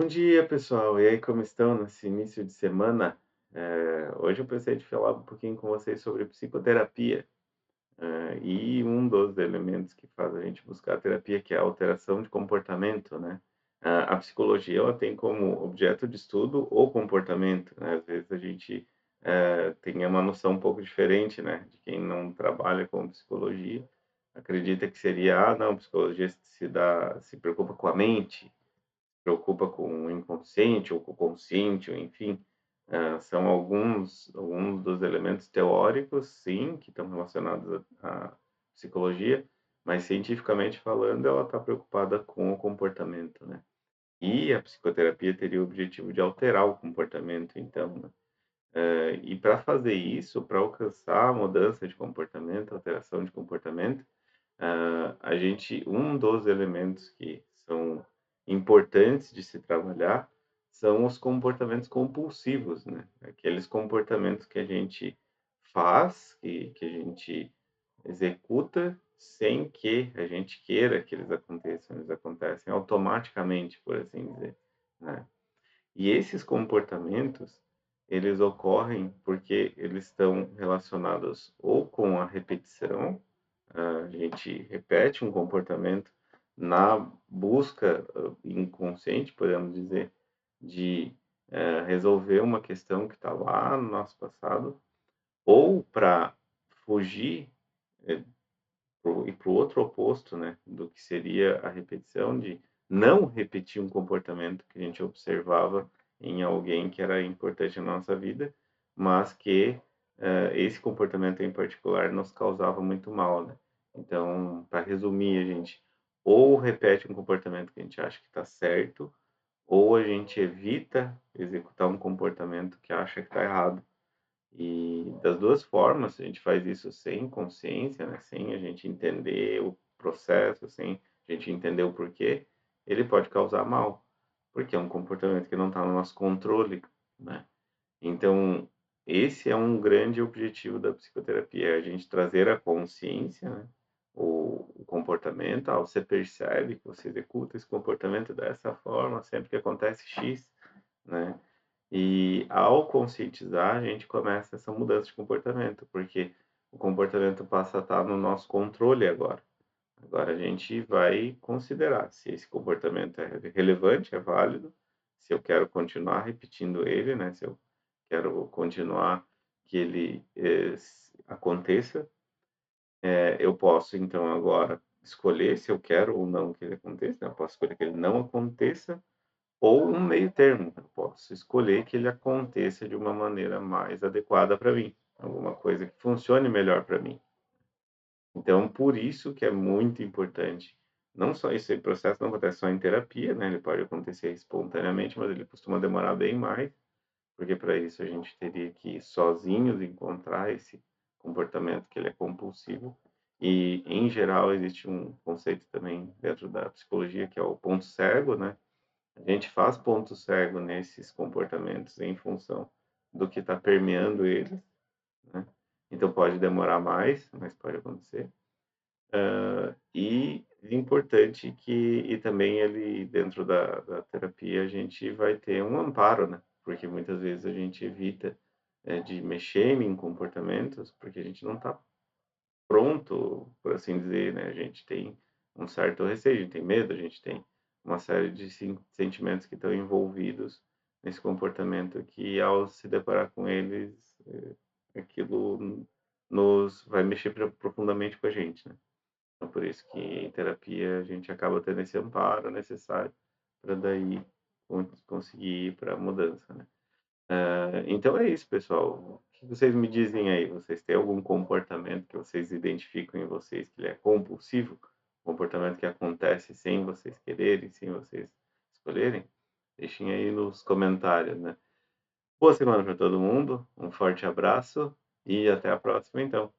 Bom dia, pessoal. E aí, como estão nesse início de semana? Hoje eu pensei de falar um pouquinho com vocês sobre psicoterapia, e um dos elementos que faz a gente buscar a terapia, que é a alteração de comportamento, né? A psicologia, ela tem como objeto de estudo o comportamento, né? Às vezes a gente tem uma noção um pouco diferente, né? De quem não trabalha com psicologia, acredita que seria, não, psicologia se preocupa com a mente, preocupa com o inconsciente ou com o consciente, ou enfim, são alguns dos elementos teóricos, sim, que estão relacionados à psicologia, mas cientificamente falando, ela está preocupada com o comportamento, né. E a psicoterapia teria o objetivo de alterar o comportamento, então, né. E para fazer isso, para alcançar a mudança de comportamento, alteração de comportamento, a gente um dos elementos que são importantes de se trabalhar são os comportamentos compulsivos, né, aqueles comportamentos que a gente faz, que a gente executa sem que a gente queira que eles aconteçam, eles acontecem automaticamente, por assim dizer, né. E esses comportamentos, eles ocorrem porque eles estão relacionados ou com a repetição, a gente repete um comportamento na busca, inconsciente, podemos dizer, de, resolver uma questão que está lá no nosso passado, ou para fugir, eh, para o outro oposto, né, do que seria a repetição, de não repetir um comportamento que a gente observava em alguém que era importante na nossa vida, mas que, esse comportamento em particular nos causava muito mal, né. Então, para resumir, a gente ou repete um comportamento que a gente acha que está certo, ou a gente evita executar um comportamento que acha que está errado. E das 2 formas, a gente faz isso sem consciência, né, sem a gente entender o processo, sem a gente entender o porquê, ele pode causar mal, porque é um comportamento que não está no nosso controle, né. Então, esse é um grande objetivo da psicoterapia, é a gente trazer a consciência, né, o comportamento, você percebe que você executa esse comportamento dessa forma sempre que acontece X, né. E ao conscientizar, a gente começa essa mudança de comportamento, porque o comportamento passa a estar no nosso controle agora. Agora a gente vai considerar se esse comportamento é relevante, é válido, se eu quero continuar repetindo ele, né, se eu quero continuar que ele, aconteça. Eu posso então agora escolher se eu quero ou não que ele aconteça, né, eu posso escolher que ele não aconteça, ou um meio termo, eu posso escolher que ele aconteça de uma maneira mais adequada para mim, alguma coisa que funcione melhor para mim. Então, por isso que é muito importante, não só esse processo não acontece só em terapia, né, ele pode acontecer espontaneamente, mas ele costuma demorar bem mais, porque para isso a gente teria que sozinhos encontrar esse comportamento que ele é compulsivo. E, em geral, existe um conceito também dentro da psicologia que é o ponto cego, né, a gente faz ponto cego nesses comportamentos em função do que está permeando eles, né. Então pode demorar mais, mas pode acontecer. E importante que também ele dentro da terapia a gente vai ter um amparo, né, porque muitas vezes a gente evita, de mexer em comportamentos, porque a gente não está pronto, por assim dizer, né, a gente tem um certo receio, a gente tem medo, a gente tem uma série de sentimentos que estão envolvidos nesse comportamento que ao se deparar com eles, aquilo nos vai mexer profundamente com a gente, né. Então por isso que em terapia a gente acaba tendo esse amparo necessário para daí conseguir ir pra mudança, né. Então é isso, pessoal. O que vocês me dizem aí? Vocês têm algum comportamento que vocês identificam em vocês que ele é compulsivo? Comportamento que acontece sem vocês quererem, sem vocês escolherem? Deixem aí nos comentários, né. Boa semana para todo mundo, um forte abraço e até a próxima então.